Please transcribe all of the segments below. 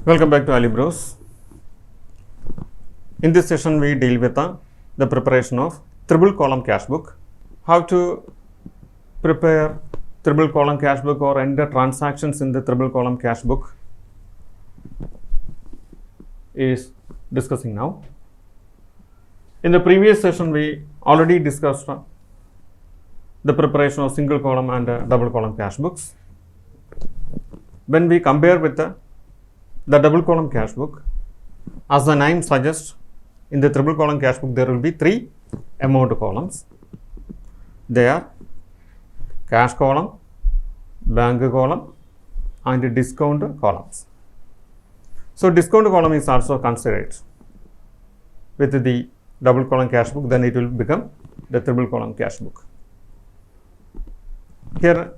Welcome back to Ali Bros. In this session, we deal with the preparation of triple column cash book. How to prepare triple column cash book or enter transactions in the triple column cash book is discussing now. In the previous session, we already discussed the preparation of single column and double column cash books. When we compare with the double column cash book, as the name suggests, in the triple column cash book there will be three amount columns. They are cash column, bank column and discount columns. So discount column is also considered with the double column cash book, then it will become the triple column cash book. Here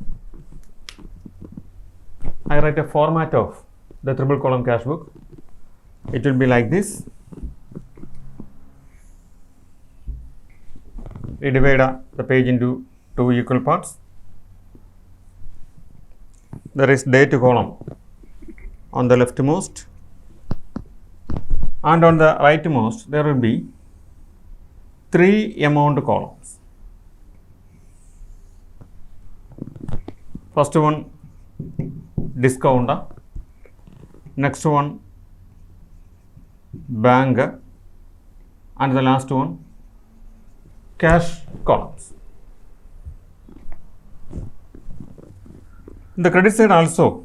I write a format of the triple column cash book. It will be like this. We divide the page into two equal parts. There is date column on the leftmost, and on the rightmost there will be three amount columns. First one discount, next one bank, and the last one cash columns. The credit side also,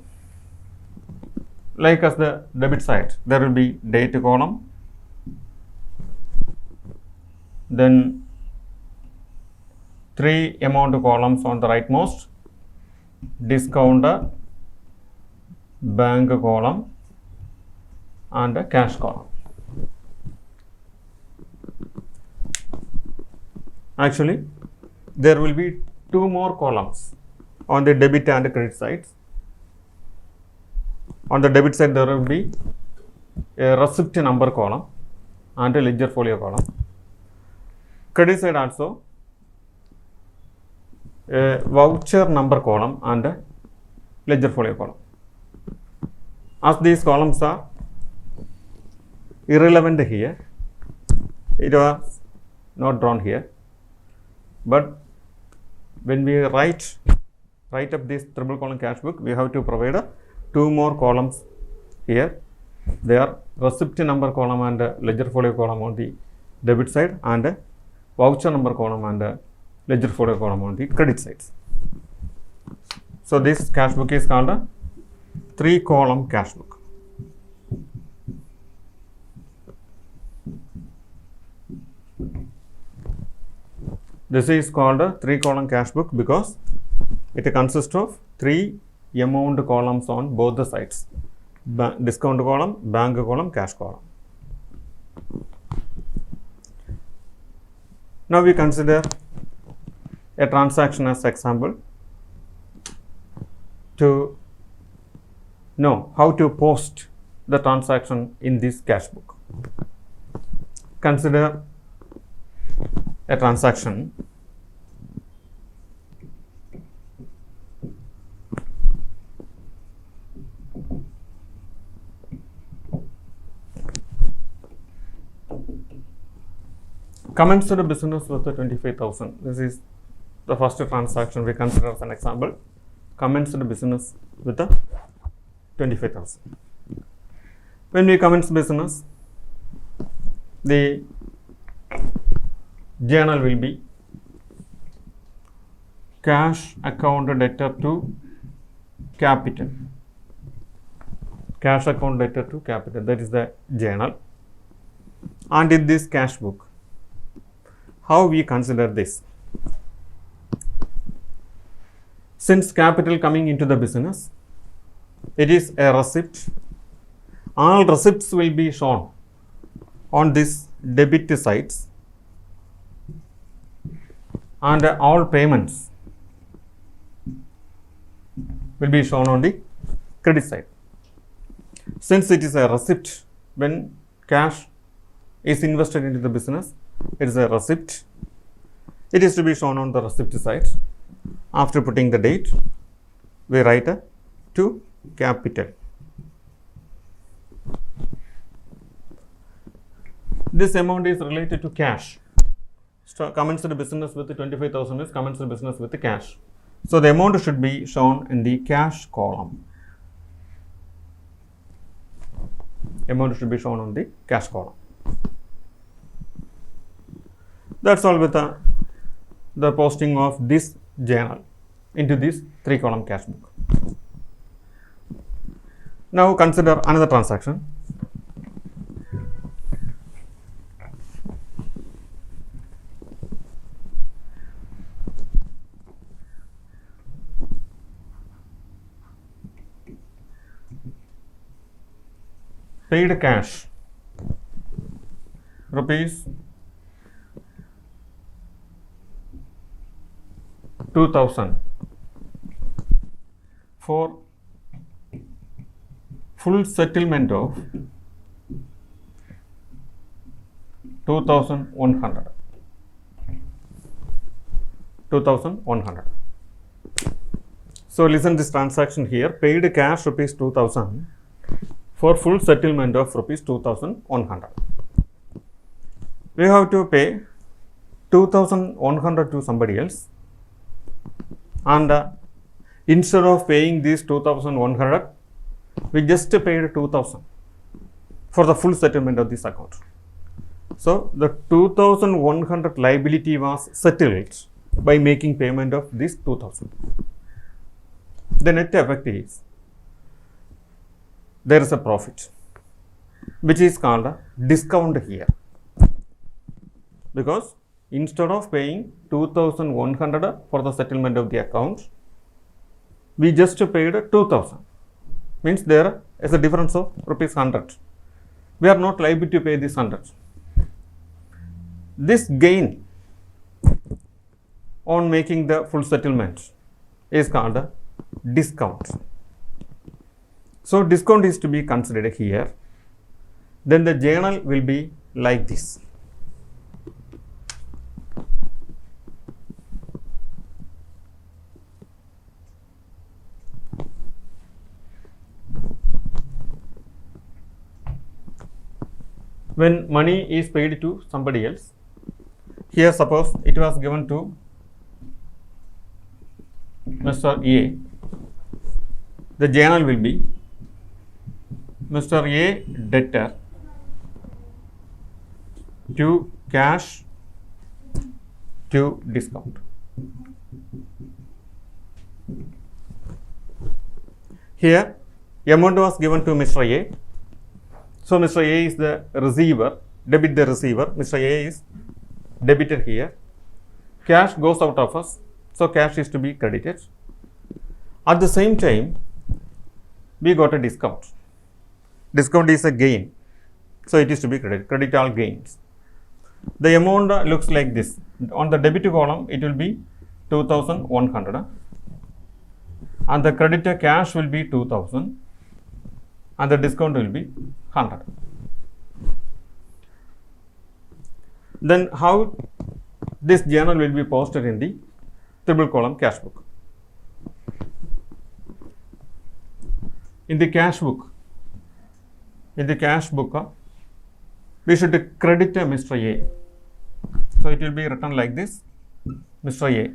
like as the debit side, there will be date column, then three amount columns on the rightmost, discount, bank column and a cash column. Actually, there will be two more columns on the debit and credit sides. On the debit side, there will be a receipt number column and a ledger folio column. Credit side also a voucher number column and a ledger folio column. As these columns are irrelevant here, it was not drawn here, but when we write up this triple column cash book, we have to provide two more columns here. They are receipt number column and ledger folio column on the debit side, and voucher number column and ledger folio column on the credit side. So this cash book is called a three column cash book. This is called a three column cash book because it consists of three amount columns on both the sides: discount column, bank column, cash column. Now we consider a transaction as example to know how to post the transaction in this cash book. Consider a transaction commenced the business with 25,000. This is the first transaction we consider as an example. Commenced the business with 25,000. When we commence business, the journal will be cash account debtor to capital. Cash account debtor to capital, that is the journal. And in this cash book, how we consider this? Since capital coming into the business, it is a receipt. All receipts will be shown on this debit sides, and all payments will be shown on the credit side. Since it is a receipt, when cash is invested into the business, it is a receipt. It is to be shown on the receipt side. After putting the date, we write to capital. this amount is related to cash. So commenced business with 25,000 is commenced business with the cash. So the amount should be shown in the cash column. Amount should be shown on the cash column. That's all with the posting of this journal into this 3-column cash book. Now consider another transaction. Paid cash rupees 2,000 for full settlement of 2,100. 2,100. So listen this transaction here. Paid cash rupees 2,000 for full settlement of rupees 2,100. We have to pay 2,100 to somebody else, and instead of paying this 2,100, we just paid 2,000 for the full settlement of this account. So the 2,100 liability was settled by making payment of this 2,000. The net effect is there is a profit, which is called a discount here, because instead of paying 2,100 for the settlement of the account, we just paid 2,000. Means there is a difference of rupees 100. We are not liable to pay this 100. This gain on making the full settlement is called a discount. So discount is to be considered here. Then the journal will be like this. When money is paid to somebody else, here suppose it was given to Mr. A, the journal will be Mr. A debtor to cash to discount. Here amount was given to Mr. A. So Mr. A is the receiver, debit the receiver, Mr. A is debited here. Cash goes out of us, so cash is to be credited. At the same time, we got a discount. Discount is a gain, so it is to be credited. Credit all gains. The amount looks like this. On the debit column, it will be 2,100, and the creditor cash will be 2,000, and the discount will be 100. Then how this journal will be posted in the 3-column cash book? In the cash book, we should credit Mr. A. So it will be written like this: Mr. A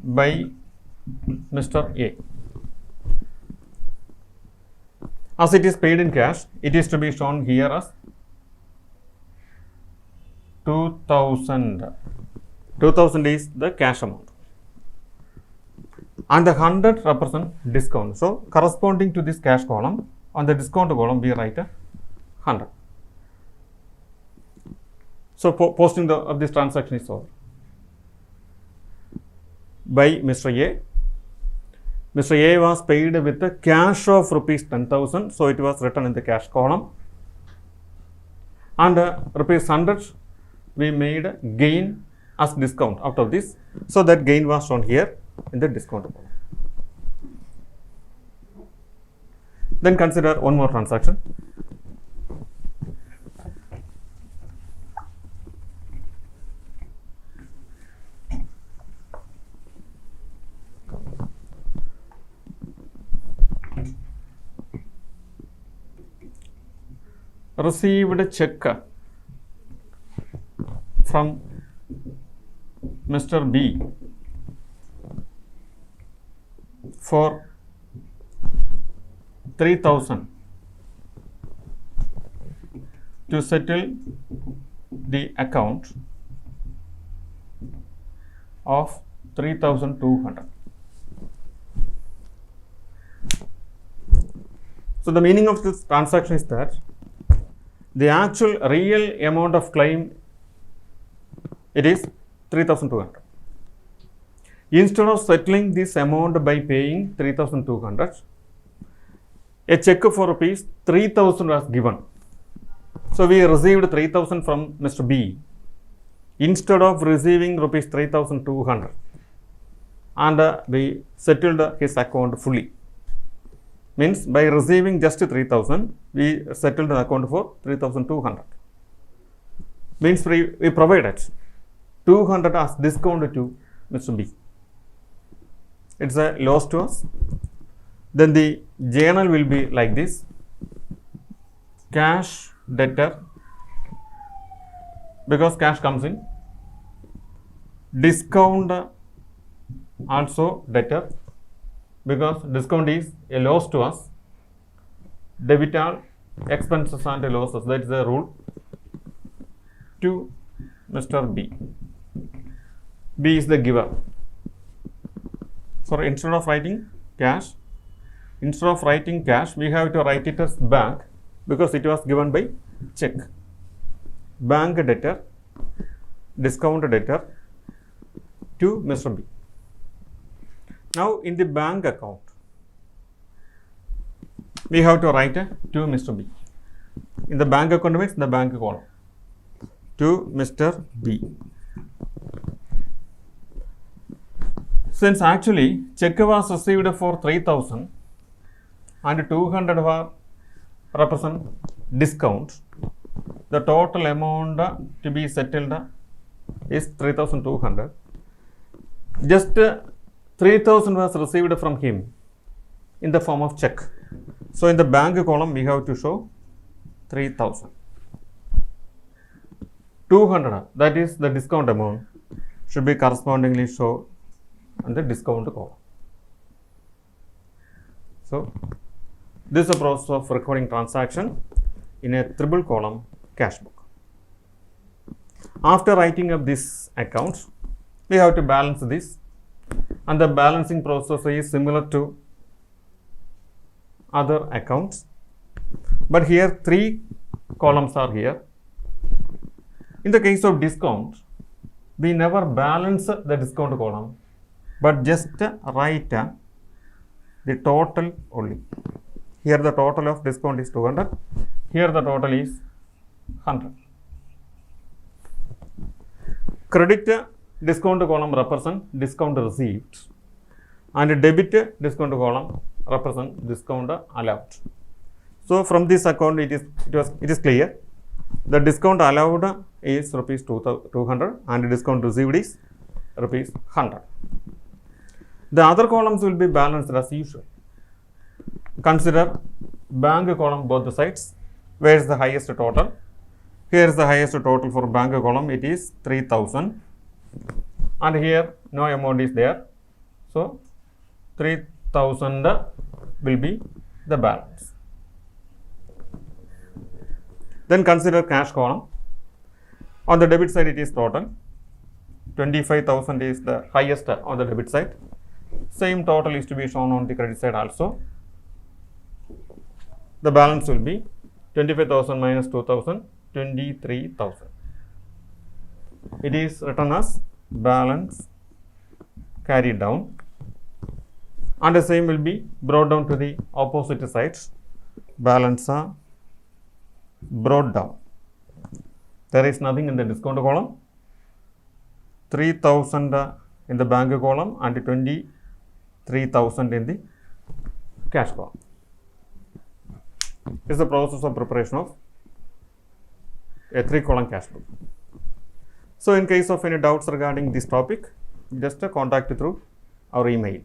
by Mr. A. As it is paid in cash, it is to be shown here as 2,000. 2,000 is the cash amount, and the 100 represent discount. So corresponding to this cash column, on the discount column we write 100. So posting of this transaction is over. By Mr. A. Mr. A was paid with the cash of rupees 10,000, so it was written in the cash column, and rupees 100 we made gain as discount out of this, so that gain was shown here in the discount column. Then consider one more transaction. received a check from Mr. B for 3,000 to settle the account of 3,200. So the meaning of this transaction is that the actual real amount of claim, it is 3,200. Instead of settling this amount by paying 3,200, a check for rupees 3,000 was given. So we received 3,000 from Mr. B instead of receiving rupees 3,200, and we settled his account fully. Means by receiving just 3,000, we settled the account for 3,200. Means we provided 200 as discount to Mr. B. It's a loss to us. Then the journal will be like this: cash debtor, because cash comes in, discount also debtor, because discount is a loss to us, debit all expenses and losses, that is the rule, to Mr. B. B is the giver. So instead of writing cash, we have to write it as bank, because it was given by check. Bank debtor, discount debtor to Mr. B. Now in the bank account, we have to write to Mr. B. In the bank account means the bank column, to Mr. B. Since actually check was received for 3,000 and 200 were represent discount, the total amount to be settled is 3,200. Just 3,000 was received from him in the form of check. So in the bank column we have to show 3,000. 200, that is the discount amount, should be correspondingly shown on the discount column. So this is a process of recording transaction in a triple column cash book. After writing up this account, we have to balance this, and the balancing process is similar to other accounts, but here 3 columns are here. In the case of discount, we never balance the discount column, but just write the total only. Here the total of discount is 200, here the total is 100. Credit discount column represent discount received, and debit discount column represent discount allowed. So from this account it is clear. The discount allowed is rupees 200 and discount received is rupees 100. The other columns will be balanced as usual. Consider bank column both the sides. Where is the highest total? Here is the highest total for bank column, it is 3,000, and here no amount is there. So 3,000 will be the balance. Then consider cash column. On the debit side it is total. 25,000 is the highest on the debit side. Same total is to be shown on the credit side also. The balance will be 25,000 minus 2,000, 23,000. It is written as balance carried down, and the same will be brought down to the opposite sides. Balance are brought down. There is nothing in the discount column, 3,000 in the bank column and 23,000 in the cash column. This is the process of preparation of a 3-column cash book. So in case of any doubts regarding this topic, just contact through our email.